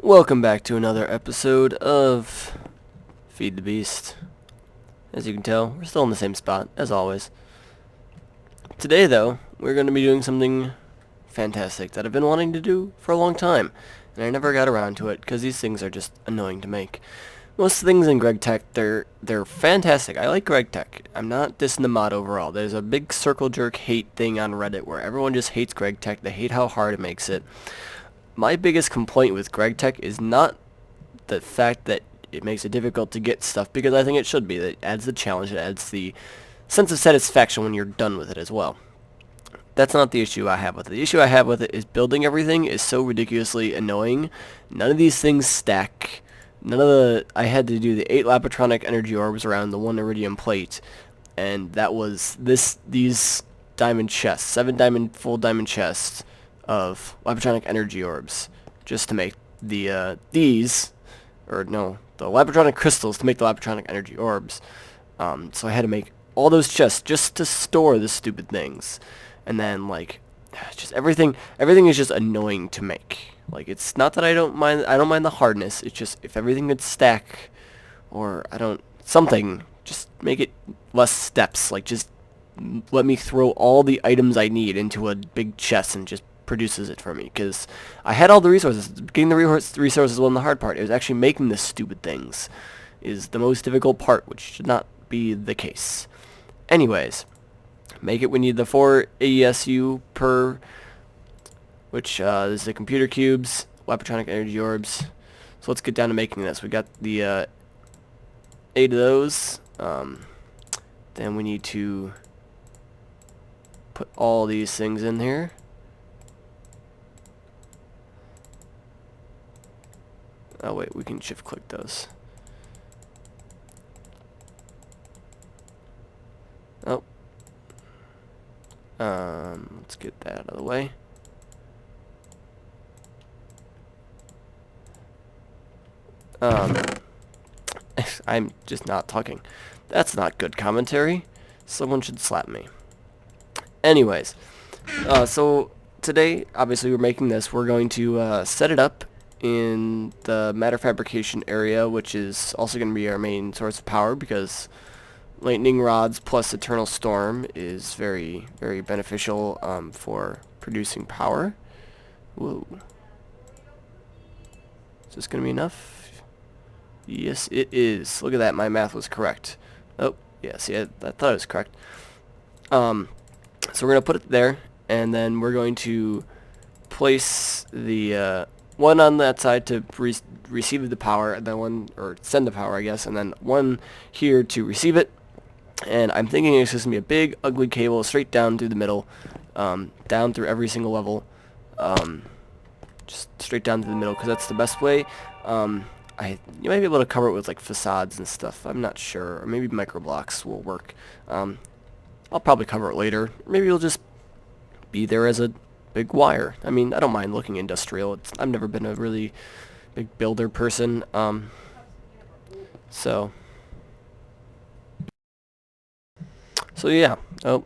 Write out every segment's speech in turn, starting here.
Welcome back to another episode of Feed the Beast. As you can tell, we're still in the same spot, as always. Today, though, we're going to be doing something fantastic that I've been wanting to do for a long time, and I never got around to it, because these things are just annoying to make. Most things in GregTech, they're fantastic. I like GregTech. I'm not dissing the mod overall. There's a big circle jerk hate thing on Reddit where everyone just hates GregTech. They hate how hard it makes it. My biggest complaint with GregTech is not the fact that it makes it difficult to get stuff, because I think it should be. It adds the challenge, it adds the sense of satisfaction when you're done with it as well. That's not the issue I have with it. The issue I have with it is building everything is so ridiculously annoying. None of these things stack. I had to do the 8 Lapatronic energy orbs around the 1 iridium plate, and that was these diamond chests, 7 full diamond chests of Lapatronic energy orbs, just to make the Lapatronic crystals to make the Lapatronic energy orbs. So I had to make all those chests just to store the stupid things, and then just everything is just annoying to make. Like, it's not that I don't mind the hardness. It's just if everything could stack, or just make it less steps. Like, just let me throw all the items I need into a big chest and just produces it for me, because I had all the resources. Getting the resources wasn't the hard part. It was actually making the stupid things is the most difficult part, which should not be the case. Anyways, we need the 4 AESU per, which is the computer cubes, Lapatronic energy orbs. So let's get down to making this. We got the 8 of those. Then we need to put all these things in here. Oh wait, we can shift click those. Oh. Let's get that out of the way. I'm just not talking. That's not good commentary. Someone should slap me. Anyways, so today, obviously we're making this. We're going to set it up in the matter fabrication area, which is also going to be our main source of power, because lightning rods plus eternal storm is very, very beneficial for producing power. Whoa. Is this going to be enough? Yes, it is. Look at that. My math was correct. Oh, yeah, see, I thought it was correct. So we're going to put it there, and then we're going to place the one on that side to receive the power, and then one, or send the power, I guess, and then one here to receive it. And I'm thinking it's just going to be a big, ugly cable straight down through the middle, down through every single level, just straight down through the middle, because that's the best way. You might be able to cover it with like facades and stuff. I'm not sure, or maybe microblocks will work. I'll probably cover it later. Maybe it'll just be there as a big wire. I mean, I don't mind looking industrial. I've never been a really big builder person. So yeah. Oh,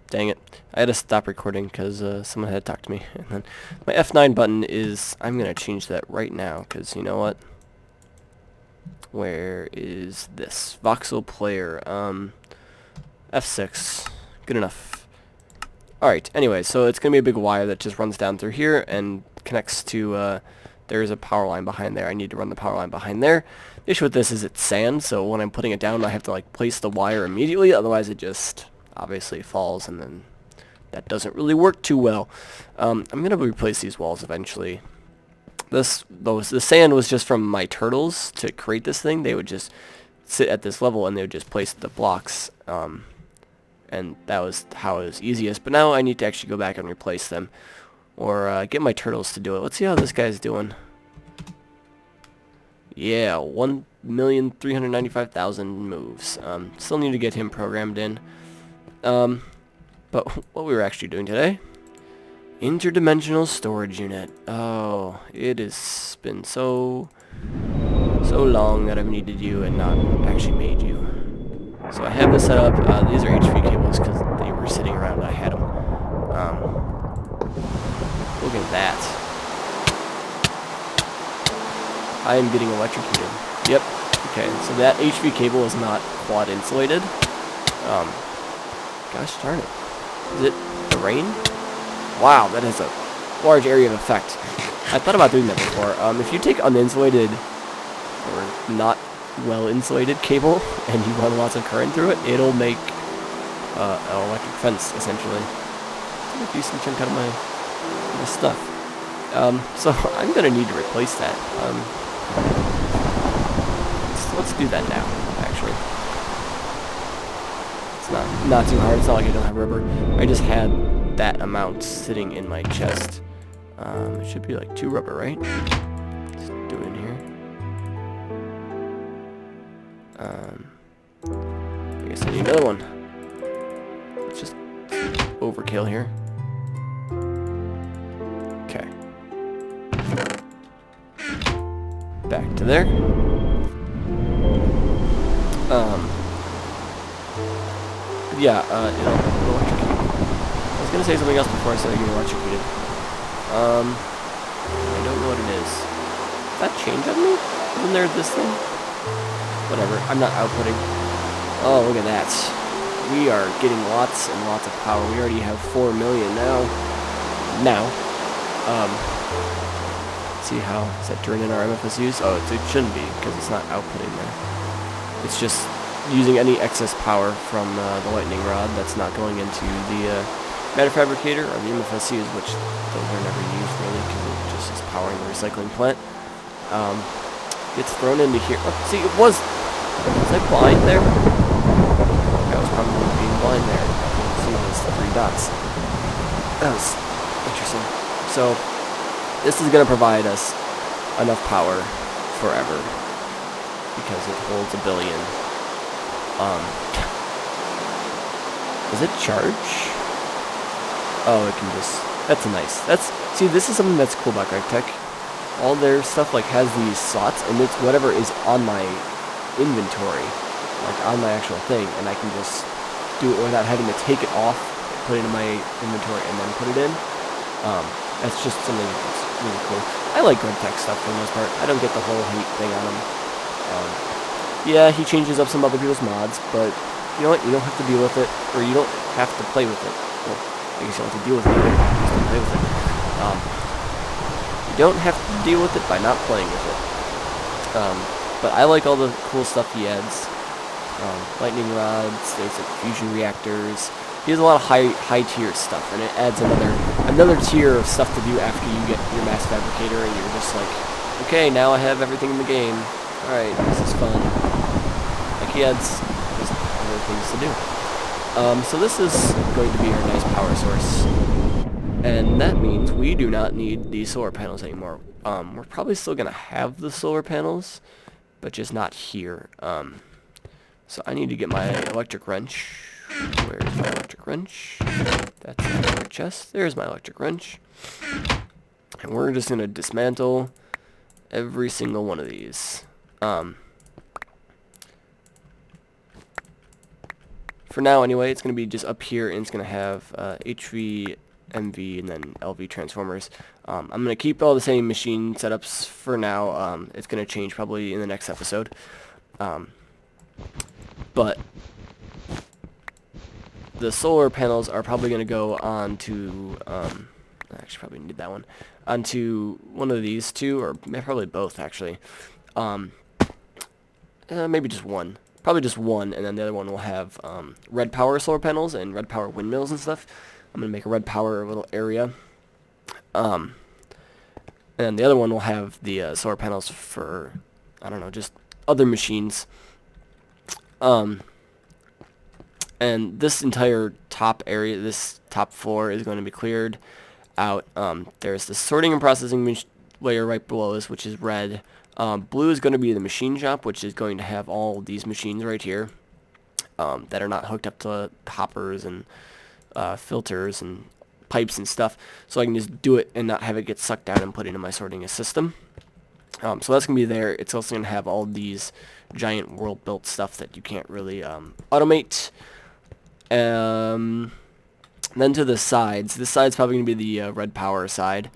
dang it. I had to stop recording because someone had talked to me. And then my F9 button is, I'm going to change that right now, because you know what? Where is this? Voxel player. F6. Good enough. Alright, anyway, so it's going to be a big wire that just runs down through here and connects to, there's a power line behind there. I need to run the power line behind there. The issue with this is it's sand, so when I'm putting it down, I have to place the wire immediately, otherwise it just obviously falls, and then that doesn't really work too well. I'm going to replace these walls eventually. The sand was just from my turtles to create this thing. They would just sit at this level and they would just place the blocks, and that was how it was easiest. But now I need to actually go back and replace them, or get my turtles to do it. Let's see how this guy's doing. Yeah, 1,395,000 moves. Still need to get him programmed in. But what we were actually doing today, interdimensional storage unit. Oh, it has been so long that I've needed you and not actually made you. So I have this set up. These are HV cables because they were sitting around and I had them. Look at that. I am getting electrocuted. Yep. Okay, so that HV cable is not quad insulated. Gosh darn it. Is it the rain? Wow, that has a large area of effect. I thought about doing that before. If you take uninsulated or not well insulated cable and you run lots of current through it, it'll make an electric fence essentially. It's a decent chunk out of my stuff. So I'm gonna need to replace that. Let's do that now. Actually, it's not too hard. It's not like I don't have rubber. I just had that amount sitting in my chest. It should be like 2 rubber, right? Let's do it in here. I guess I need another one. Let's just overkill here. Okay. Back to there. Yeah, it'll electrocute. I was gonna say something else before I started getting electrocuted. I don't know what it is. Did that change on me? Isn't there this thing? Whatever, I'm not outputting. Oh, look at that. We are getting lots and lots of power. We already have 4 million now. See how, is that during our MFSUs? Oh, it shouldn't be, because it's not outputting there. It's just using any excess power from the lightning rod that's not going into the matter fabricator or the MFSUs, which those are never used really, because it just is powering the recycling plant. Gets thrown into here. Oh, see, it was I blind there? I was probably being blind there. I couldn't see those 3 dots. That was interesting. So, this is going to provide us enough power forever, because it holds 1 billion. Does it charge? Oh, it can just, that's nice. See, this is something that's cool about GregTech. All their stuff, like, has these slots, and it's whatever is on my inventory, like, on my actual thing, and I can just do it without having to take it off, put it in my inventory, and then put it in. That's just something that's really cool. I like GregTech stuff for the most part. I don't get the whole hate thing on him. Yeah, he changes up some other people's mods, but you know what? You don't have to deal with it, or you don't have to play with it. Well, I guess you don't have to deal with it either. You just have to play with it. You don't have to deal with it by not playing with it. But I like all the cool stuff he adds. Lightning rods, there's like fusion reactors. He has a lot of high tier stuff, and it adds another tier of stuff to do after you get your mass fabricator, and you're just like, okay, now I have everything in the game. Alright, this is fun. Like, he adds just other things to do. So this is going to be our nice power source. And that means we do not need these solar panels anymore. We're probably still going to have the solar panels, but just not here. So I need to get my electric wrench. Where's my electric wrench? That's in our chest. There's my electric wrench. And we're just going to dismantle every single one of these. For now, anyway, it's going to be just up here, and it's going to have HV, MV, and then LV transformers. I'm going to keep all the same machine setups for now. It's going to change probably in the next episode. But the solar panels are probably going to go on to, I actually probably need that one, onto one of these two, or probably both, actually. Maybe just one. Probably just one, and then the other one will have red power solar panels and red power windmills and stuff. I'm going to make a red power little area. And then the other one will have the solar panels for, I don't know, just other machines. And this entire top area, this top floor, is going to be cleared out. There's the sorting and processing layer right below us, which is red. Blue is going to be the machine shop, which is going to have all these machines right here that are not hooked up to hoppers and filters and pipes and stuff. So I can just do it and not have it get sucked out and put into my sorting system. So that's going to be there. It's also going to have all these giant world-built stuff that you can't really automate. Then to the sides. This side's probably going to be the red power side.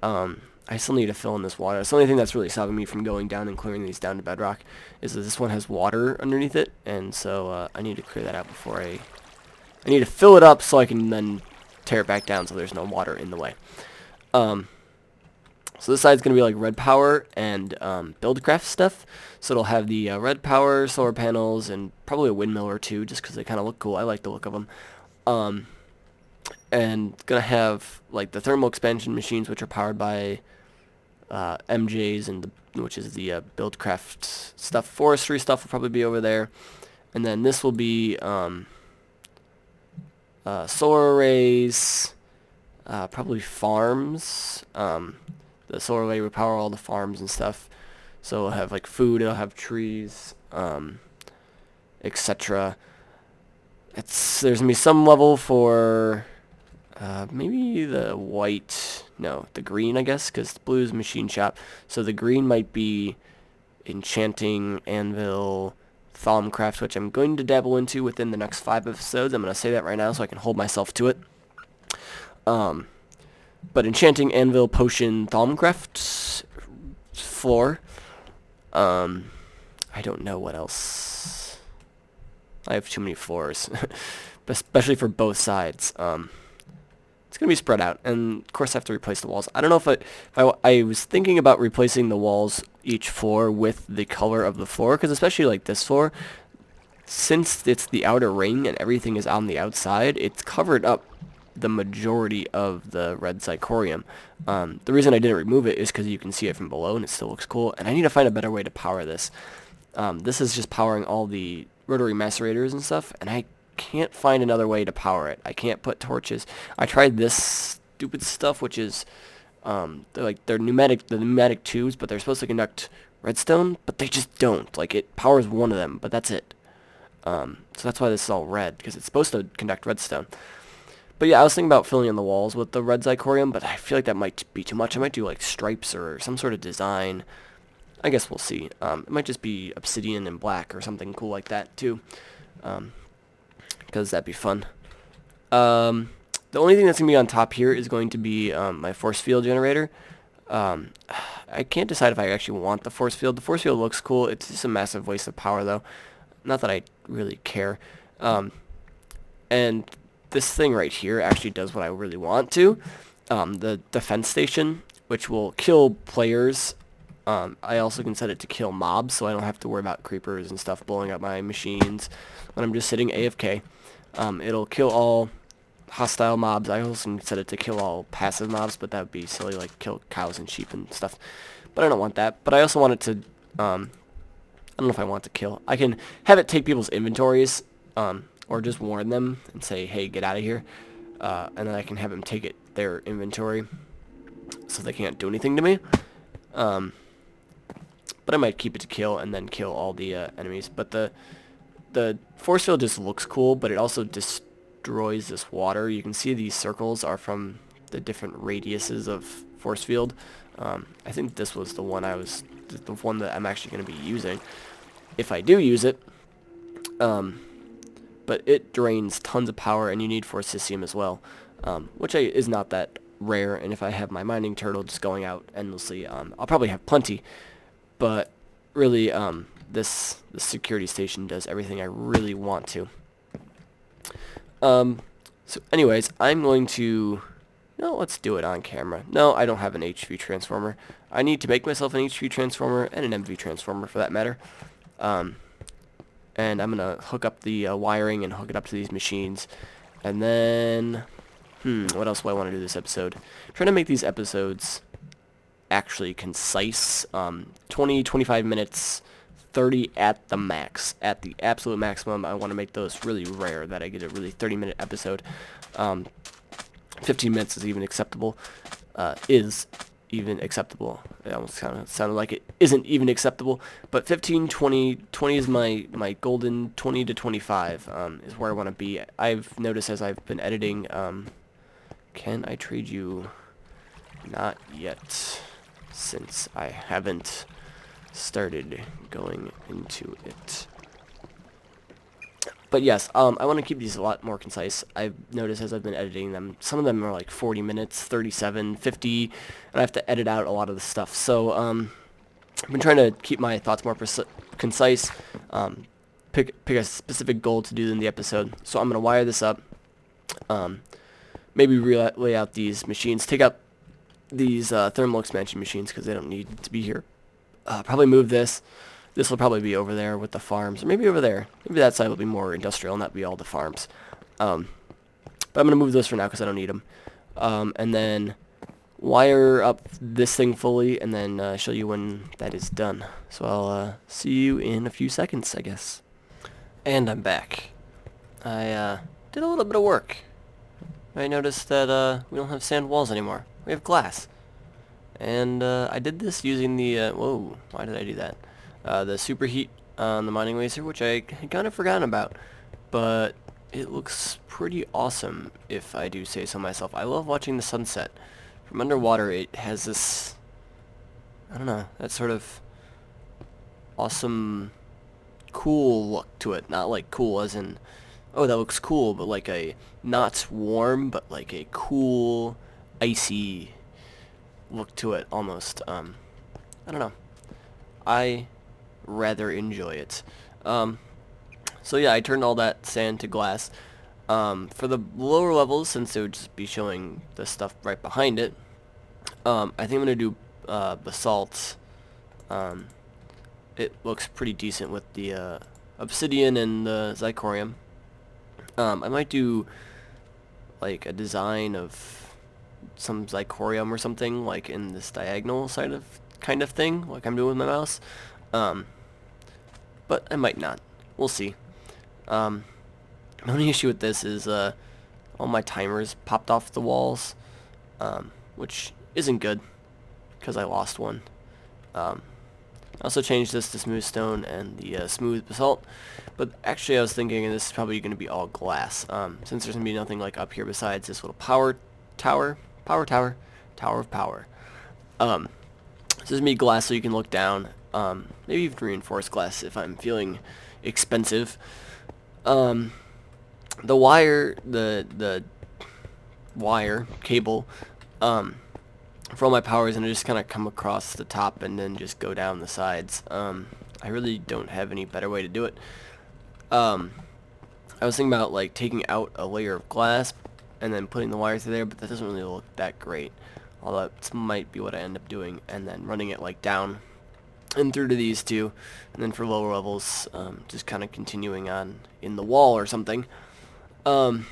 I I still need to fill in this water. That's the only thing that's really stopping me from going down and clearing these down to bedrock, is that this one has water underneath it, and so I need to clear that out before I need to fill it up so I can then tear it back down so there's no water in the way. So this side's going to be like red power and buildcraft stuff. So it'll have the red power, solar panels, and probably a windmill or two just because they kind of look cool. I like the look of them. And going to have like the thermal expansion machines, which are powered by MJs, and which is the buildcraft stuff. Forestry stuff will probably be over there. And then this will be solar arrays, probably farms. The solar array would power all the farms and stuff. So it'll have like food, it'll have trees, etc. There's gonna be some level for maybe the green, I guess, because blue's machine shop. So the green might be enchanting, anvil, thaumcraft, which I'm going to dabble into within the next 5 episodes. I'm going to say that right now so I can hold myself to it. But enchanting, anvil, potion, thaumcraft, floor. I don't know what else. I have too many floors, especially for both sides. It's going to be spread out, and of course I have to replace the walls. I don't know if I was thinking about replacing the walls each floor with the color of the floor, because especially like this floor, since it's the outer ring and everything is on the outside, it's covered up the majority of the red zirconium. The reason I didn't remove it is because you can see it from below and it still looks cool, and I need to find a better way to power this. This is just powering all the rotary macerators and stuff, and I can't find another way to power it. I can't put torches. I tried this stupid stuff, which is they're pneumatic tubes, but they're supposed to conduct redstone, but they just don't. Like, it powers one of them, but that's it. So that's why this is all red, because it's supposed to conduct redstone. But yeah, I was thinking about filling in the walls with the red zirconium, but I feel like that might be too much. I might do like stripes or some sort of design. I guess we'll see. It might just be obsidian and black or something cool like that too, because that'd be fun. The only thing that's going to be on top here is going to be my force field generator. I can't decide if I actually want the force field. The force field looks cool. It's just a massive waste of power, though. Not that I really care. And this thing right here actually does what I really want to. The defense station, which will kill players. I also can set it to kill mobs, so I don't have to worry about creepers and stuff blowing up my machines when I'm just sitting AFK. It'll kill all hostile mobs. I also can set it to kill all passive mobs, but that would be silly, like kill cows and sheep and stuff. But I don't want that. But I also want it to, I don't know if I want to kill. I can have it take people's inventories, or just warn them and say, hey, get out of here. And then I can have them take their inventory so they can't do anything to me. But I might keep it to kill and then kill all the enemies. But the force field just looks cool, but it also destroys this water. You can see these circles are from the different radiuses of force field. I think this was the one that I'm actually going to be using if I do use it. But it drains tons of power, and you need forcisium as well, which is not that rare. And if I have my mining turtle just going out endlessly, I'll probably have plenty. But really, the security station does everything I really want to. So anyways, I'm going to... No, let's do it on camera. No, I don't have an HV transformer. I need to make myself an HV transformer and an MV transformer for that matter. And I'm going to hook up the wiring and hook it up to these machines. And then... what else do I want to do this episode? I'm trying to make these episodes actually concise. 20, 25 minutes, 30 at the max. At the absolute maximum, I want to make those really rare, that I get a really 30-minute episode. 15 minutes is even acceptable. Is even acceptable. It almost kind of sounded like it isn't even acceptable. But 15, 20 is my golden 20 to 25 is where I want to be. I've noticed as I've been editing, can I trade you? Not yet, since I haven't started going into it. But yes, I want to keep these a lot more concise. I've noticed as I've been editing them, some of them are like 40 minutes, 37, 50, and I have to edit out a lot of the stuff. So I've been trying to keep my thoughts more concise, pick a specific goal to do in the episode. So I'm going to wire this up, maybe lay out these machines, take out these thermal expansion machines because they don't need to be here. Probably move this. This will probably be over there with the farms, or maybe over there. Maybe that side will be more industrial and that be all the farms. But I'm going to move those for now because I don't need them. And then wire up this thing fully and then show you when that is done. So I'll see you in a few seconds, I guess. And I'm back. I did a little bit of work. I noticed that we don't have sand walls anymore. We have glass. And I did this using the, whoa, why did I do that? The superheat on the mining laser, which I had kind of forgotten about, but it looks pretty awesome if I do say so myself. I love watching the sunset. From underwater it has this, I don't know, that sort of awesome, cool look to it. Not like cool as in, oh that looks cool, but like a, not warm, but like a cool, icy look to it almost. I don't know. I rather enjoy it. So yeah, I turned all that sand to glass. For the lower levels, since it would just be showing the stuff right behind it, I think I'm going to do basalt. It looks pretty decent with the obsidian and the zirconium. I might do like a design of some zirconium or something, like in this diagonal side of kind of thing, like I'm doing with my mouse. But I might not. We'll see. The only issue with this is all my timers popped off the walls, which isn't good because I lost one. I also changed this to smooth stone and the smooth basalt, but actually I was thinking this is probably going to be all glass, since there's going to be nothing like up here besides this little tower of power. So this is me glass so you can look down, maybe even reinforced glass if I'm feeling expensive. The wire, the wire cable, for all my powers, and it just kind of come across the top and then just go down the sides. I really don't have any better way to do it. I was thinking about like taking out a layer of glass and then putting the wire through there, but that doesn't really look that great. Although it might be what I end up doing, and then running it like down and through to these two, and then for lower levels, just kind of continuing on in the wall or something. But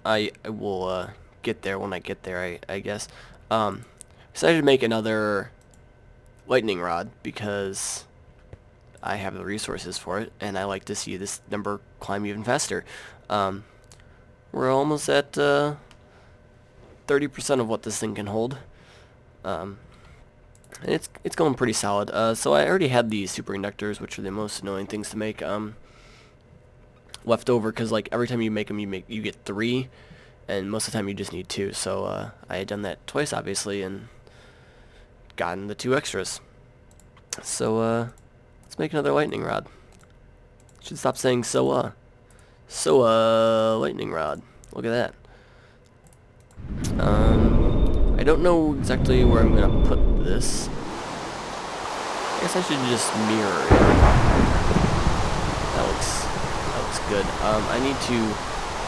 I will get there when I get there, I guess. Decided to make another lightning rod because I have the resources for it, and I like to see this number climb even faster. We're almost at 30% of what this thing can hold. And it's going pretty solid. So I already had these superconductors, which are the most annoying things to make, left over, because like every time you make them, you get 3, and most of the time you just need 2. So I had done that twice, obviously, and gotten the 2 extras. So let's make another lightning rod. Should stop saying lightning rod. Look at that. I don't know exactly where I'm gonna put this. I guess I should just mirror it. That looks good. I need to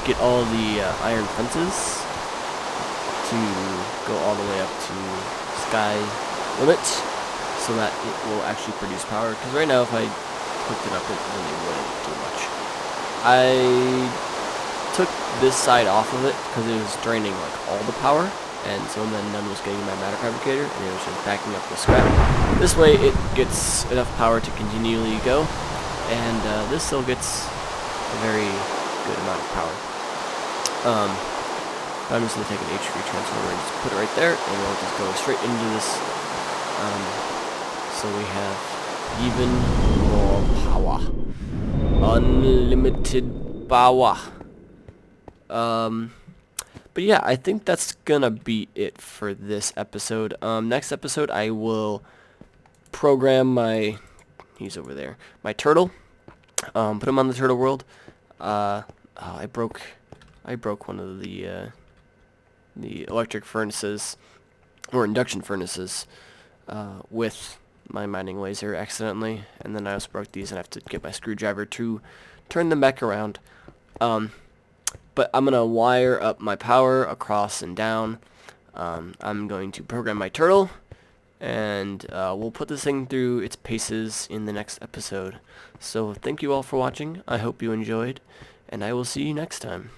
get all the iron fences to go all the way up to sky limit, so that it will actually produce power. Because right now, if I hooked it up, it really wouldn't do much. I took this side off of it because it was draining like all the power, and so then none was getting my matter fabricator, and it was just backing up the scrap. This way it gets enough power to continually go, and this still gets a very good amount of power. I'm just going to take an H3 transformer and just put it right there, and it'll just go straight into this, so we have even more power. Unlimited power. But yeah, I think that's gonna be it for this episode. Next episode, I will program my, he's over there, my turtle, put them on the turtle world. I broke one of the electric furnaces, or induction furnaces, with my mining laser accidentally, and then I also broke these, and I have to get my screwdriver to turn them back around. But I'm gonna wire up my power across and down. I'm going to program my turtle, and we'll put this thing through its paces in the next episode. So thank you all for watching. I hope you enjoyed, and I will see you next time.